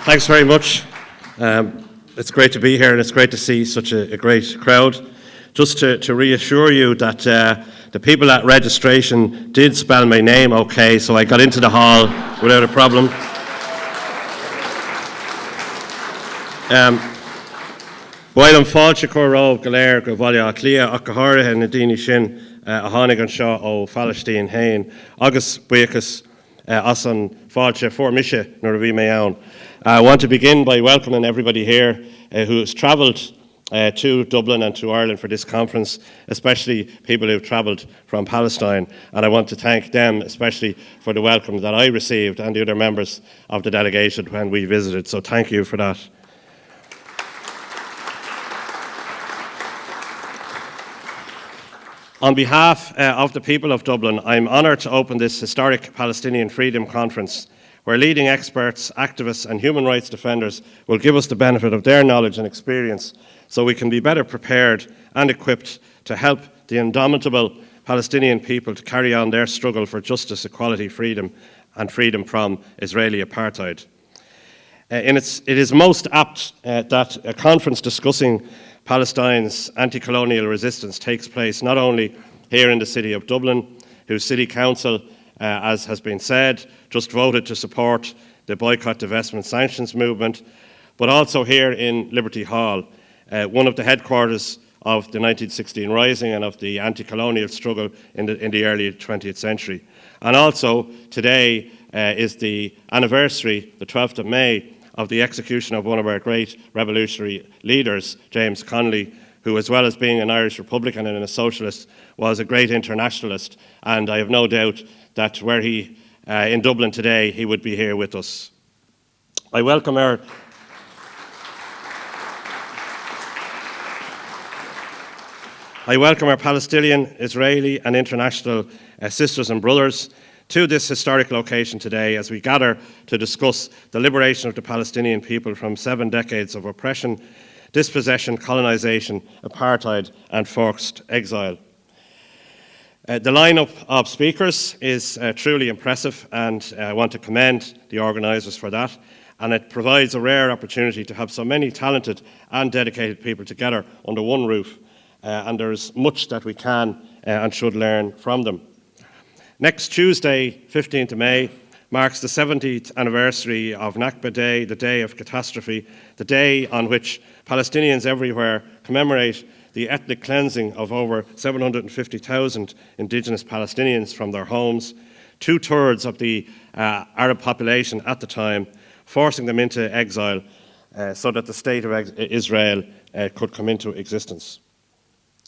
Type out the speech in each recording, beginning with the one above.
Thanks very much. It's great to be here, and it's great to see such a great crowd. Just to reassure you that the people at registration did spell my name okay, so I got into the hall without a problem. While I'm fáilte chomh Cllr go bhaile Cllr ach go háirithe na daoine sin a tháinig anseo ó Palestine hain agus buchas as an fáilte for mise nuair a bhí mé ann. I want to begin by welcoming everybody here who has travelled to Dublin and to Ireland for this conference, especially people who have travelled from Palestine, and I want to thank them especially for the welcome that I received and the other members of the delegation when we visited, so thank you for that. On behalf of the people of Dublin, I'm honoured to open this historic Palestinian Freedom Conference, where leading experts, activists and human rights defenders will give us the benefit of their knowledge and experience so we can be better prepared and equipped to help the indomitable Palestinian people to carry on their struggle for justice, equality, freedom and freedom from Israeli apartheid. It is most apt that a conference discussing Palestine's anti-colonial resistance takes place not only here in the city of Dublin, whose city council, as has been said, just voted to support the boycott, divestment, sanctions movement, but also here in Liberty Hall, one of the headquarters of the 1916 Rising and of the anti-colonial struggle in the early 20th century. And also today is the anniversary, the 12th of May, of the execution of one of our great revolutionary leaders, James Connolly, who, as well as being an Irish Republican and a socialist, was a great internationalist. And I have no doubt that were he in Dublin today, he would be here with us. I welcome our Palestinian, Israeli and international sisters and brothers to this historic location today as we gather to discuss the liberation of the Palestinian people from 7 decades of oppression, dispossession, colonisation, apartheid and forced exile. The lineup of speakers is truly impressive, and I want to commend the organisers for that, and it provides a rare opportunity to have so many talented and dedicated people together under one roof, and there's much that we can and should learn from them. Next Tuesday, 15th of May, marks the 70th anniversary of Nakba Day, the day of catastrophe, the day on which Palestinians everywhere commemorate the ethnic cleansing of over 750,000 indigenous Palestinians from their homes, 2/3 of the Arab population at the time, forcing them into exile so that the state of Israel could come into existence.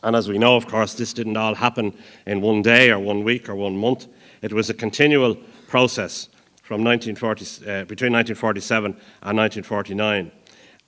And as we know, of course, this didn't all happen in one day or 1 week or 1 month. It was a continual process from between 1947 and 1949.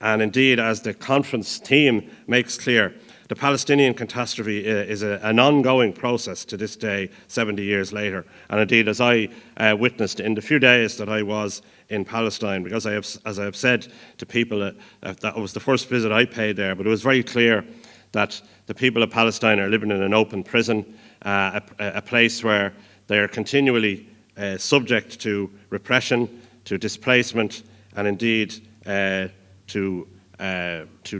And indeed, as the conference theme makes clear, the Palestinian catastrophe is an ongoing process to this day, 70 years later. And indeed, as I witnessed in the few days that I was in Palestine, because as I have said to people, that was the first visit I paid there, but it was very clear that the people of Palestine are living in an open prison, a place where they are continually subject to repression, to displacement, and indeed to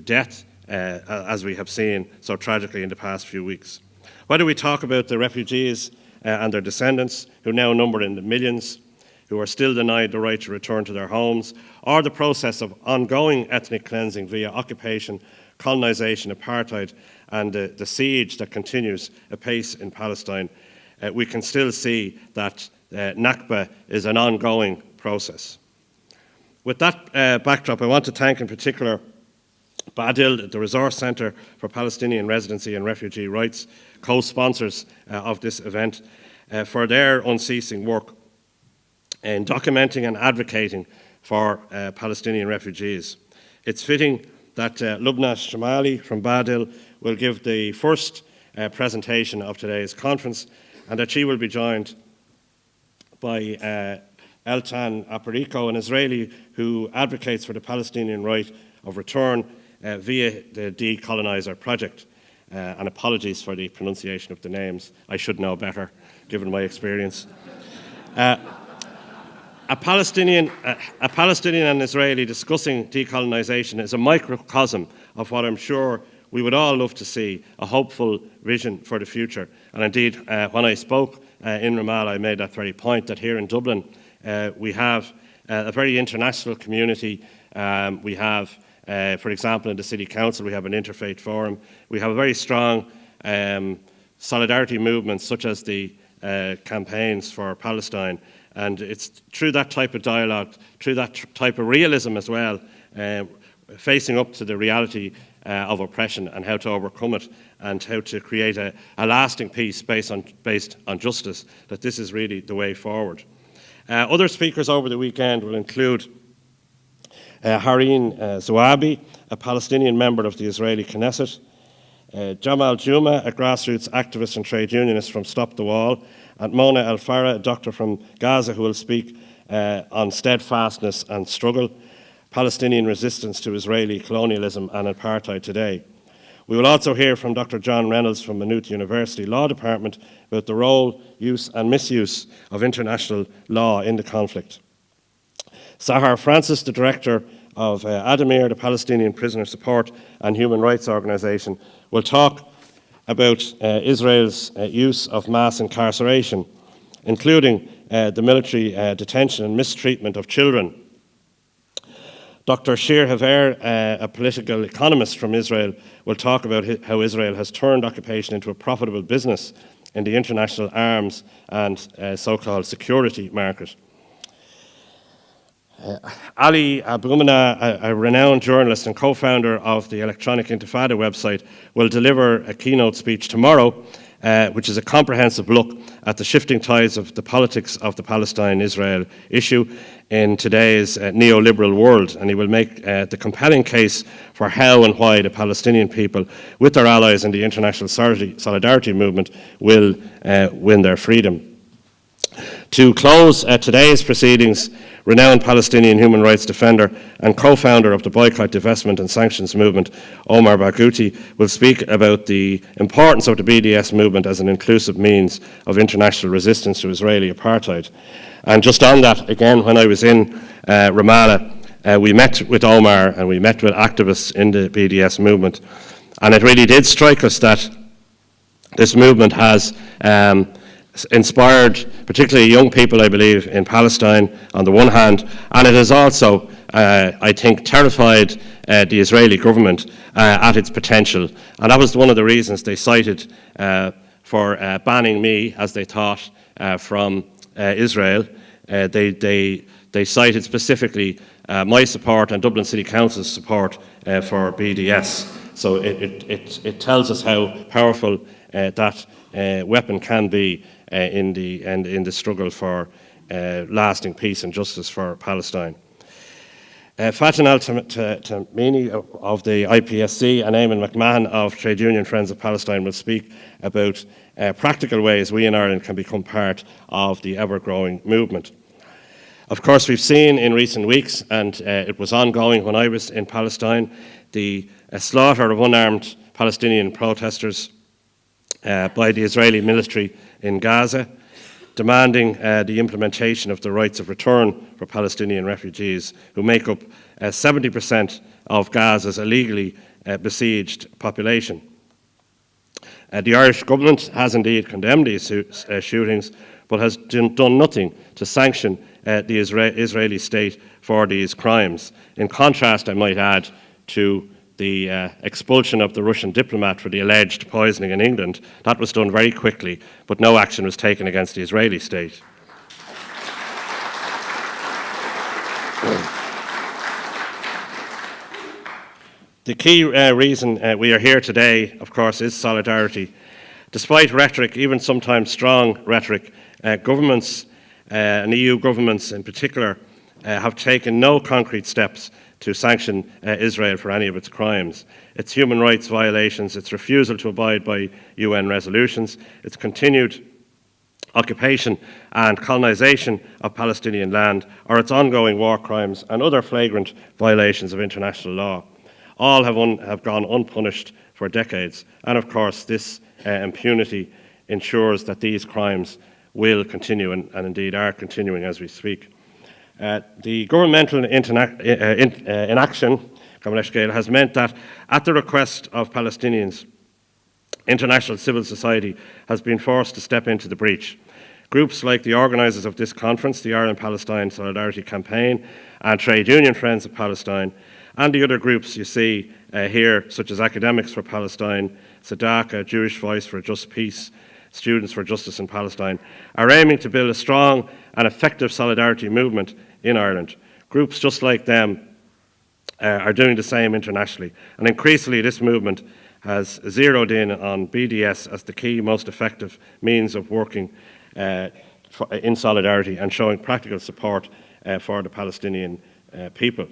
death, as we have seen so tragically in the past few weeks. Whether we talk about the refugees and their descendants, who now number in the millions, who are still denied the right to return to their homes, or the process of ongoing ethnic cleansing via occupation, colonisation, apartheid, and the siege that continues apace in Palestine, we can still see that Nakba is an ongoing process. With that backdrop, I want to thank in particular BADIL, the Resource Centre for Palestinian Residency and Refugee Rights, co-sponsors of this event, for their unceasing work in documenting and advocating for Palestinian refugees. It's fitting that Lubna Shamali from BADIL will give the first presentation of today's conference, and that she will be joined by Eltan Aparico, an Israeli who advocates for the Palestinian right of return via the Decolonizer project. And apologies for the pronunciation of the names. I should know better, given my experience. A Palestinian and Israeli discussing decolonisation is a microcosm of what I'm sure we would all love to see, a hopeful vision for the future. And indeed, when I spoke in Ramallah, I made that very point, that here in Dublin we have a very international community. We have, for example, in the City Council, we have an interfaith forum. We have a very strong solidarity movements, such as the campaigns for Palestine. And it's through that type of dialogue, through that type of realism as well, facing up to the reality of oppression and how to overcome it and how to create a lasting peace based on justice, that this is really the way forward. Other speakers over the weekend will include Hareen Zouabi, a Palestinian member of the Israeli Knesset, Jamal Juma, a grassroots activist and trade unionist from Stop the Wall, and Mona El Farah, a doctor from Gaza, who will speak on steadfastness and struggle, Palestinian resistance to Israeli colonialism and apartheid today. We will also hear from Dr. John Reynolds from Maynooth University Law Department about the role, use and misuse of international law in the conflict. Sahar Francis, the director of Adamir, the Palestinian Prisoner Support and Human Rights Organisation, will talk about Israel's use of mass incarceration, including the military detention and mistreatment of children. Dr. Cllr Haver, a political economist from Israel, will talk about how Israel has turned occupation into a profitable business in the international arms and so-called security market. Ali Aboumina, a renowned journalist and co-founder of the Electronic Intifada website, will deliver a keynote speech tomorrow, which is a comprehensive look at the shifting tides of the politics of the Palestine-Israel issue in today's neoliberal world. And he will make the compelling case for how and why the Palestinian people, with their allies in the international solidarity movement, will win their freedom. To close today's proceedings, renowned Palestinian human rights defender and co-founder of the Boycott, Divestment and Sanctions movement, Omar Barghouti, will speak about the importance of the BDS movement as an inclusive means of international resistance to Israeli apartheid. And just on that, again, when I was in Ramallah, we met with Omar and we met with activists in the BDS movement. And it really did strike us that this movement has inspired particularly young people, I believe, in Palestine on the one hand, and it has also, I think, terrified the Israeli government at its potential. And that was one of the reasons they cited for banning me, as they thought, from Israel. They cited specifically my support and Dublin City Council's support for BDS. So it tells us how powerful that weapon can be in the struggle for lasting peace and justice for Palestine. Fatin Al-Tamimi of the IPSC and Eamon McMahon of Trade Union Friends of Palestine will speak about practical ways we in Ireland can become part of the ever-growing movement. Of course, we've seen in recent weeks, and it was ongoing when I was in Palestine, the slaughter of unarmed Palestinian protesters by the Israeli military in Gaza, demanding the implementation of the rights of return for Palestinian refugees, who make up 70% of Gaza's illegally besieged population. The Irish government has indeed condemned these shootings, but has done nothing to sanction the Israeli state for these crimes. In contrast, I might add, to the expulsion of the Russian diplomat for the alleged poisoning in England. That was done very quickly, but no action was taken against the Israeli state. The key reason we are here today, of course, is solidarity. Despite rhetoric, even sometimes strong rhetoric, governments, and EU governments in particular, have taken no concrete steps to sanction Israel for any of its crimes. Its human rights violations, its refusal to abide by UN resolutions, its continued occupation and colonisation of Palestinian land, or its ongoing war crimes and other flagrant violations of international law. All have gone unpunished for decades. And of course, this impunity ensures that these crimes will continue and indeed are continuing as we speak. The governmental inaction has meant that, at the request of Palestinians, international civil society has been forced to step into the breach. Groups like the organisers of this conference, the Ireland-Palestine Solidarity Campaign and Trade Union Friends of Palestine, and the other groups you see here, such as Academics for Palestine, Sadaka, Jewish Voice for a Just Peace, Students for Justice in Palestine, are aiming to build a strong and effective solidarity movement in Ireland. Groups just like them are doing the same internationally, and increasingly this movement has zeroed in on BDS as the key, most effective means of working in solidarity and showing practical support for the Palestinian people.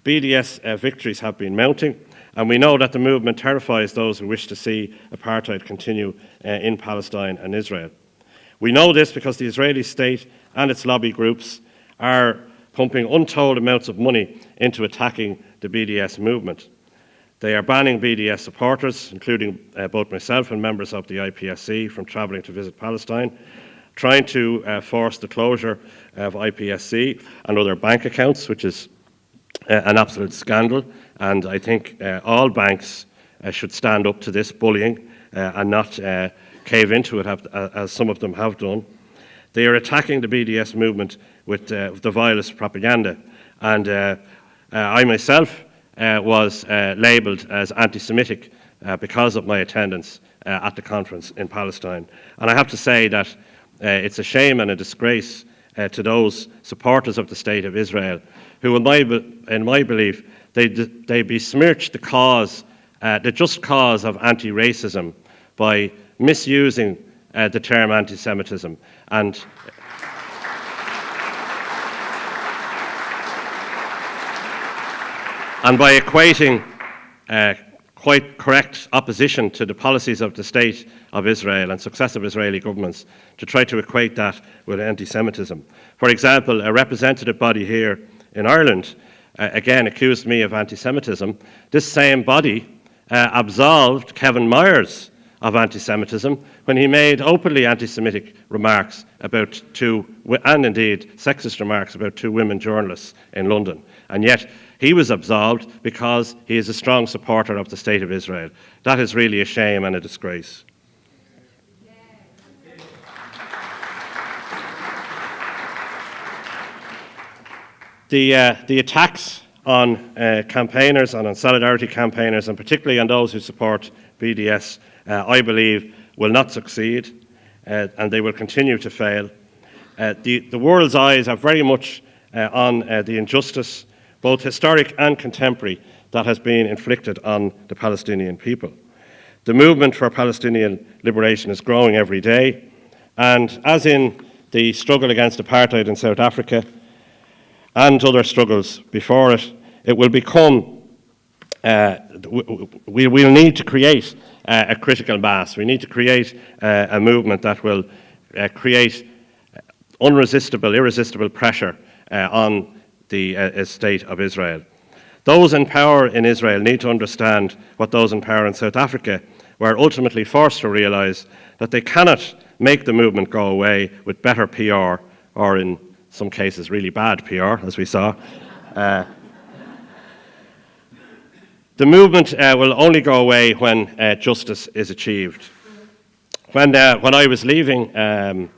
BDS victories have been mounting, and we know that the movement terrifies those who wish to see apartheid continue in Palestine and Israel. We know this because the Israeli state and its lobby groups are pumping untold amounts of money into attacking the BDS movement. They are banning BDS supporters, including both myself and members of the IPSC, from travelling to visit Palestine, trying to force the closure of IPSC and other bank accounts, which is an absolute scandal. And I think all banks should stand up to this bullying and not cave into it, as some of them have done. They are attacking the BDS movement with the vilest propaganda. And I myself was labelled as anti-Semitic because of my attendance at the conference in Palestine. And I have to say that it's a shame and a disgrace to those supporters of the State of Israel who, in my belief, they besmirch the just cause of anti-racism by misusing the term anti-Semitism and by equating quite correct opposition to the policies of the State of Israel and successive Israeli governments to try to equate that with anti-Semitism. For example, a representative body here in Ireland, again, accused me of anti-Semitism. This same body absolved Kevin Myers of anti-Semitism when he made openly anti-Semitic remarks about and indeed sexist remarks about 2 women journalists in London. And yet he was absolved because he is a strong supporter of the State of Israel. That is really a shame and a disgrace. The attacks on campaigners and on solidarity campaigners, and particularly on those who support BDS, I believe will not succeed and they will continue to fail. The world's eyes are very much on the injustice, both historic and contemporary, that has been inflicted on the Palestinian people. The movement for Palestinian liberation is growing every day, and as in the struggle against apartheid in South Africa and other struggles before it, it will become, we'll need to create a critical mass. We need to create a movement that will create irresistible pressure on the state of Israel. Those in power in Israel need to understand what those in power in South Africa were ultimately forced to realise, that they cannot make the movement go away with better PR, or in some cases really bad PR, as we saw. The movement will only go away when justice is achieved. When I was leaving Tel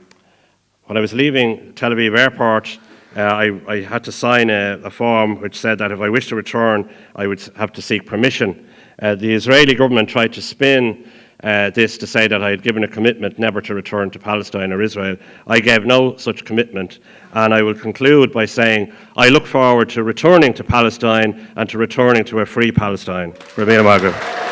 Aviv Airport, I had to sign a form which said that if I wished to return, I would have to seek permission. The Israeli government tried to spin this to say that I had given a commitment never to return to Palestine or Israel. I gave no such commitment, and I will conclude by saying I look forward to returning to Palestine and to returning to a free Palestine. Mícheál Mac Donncha.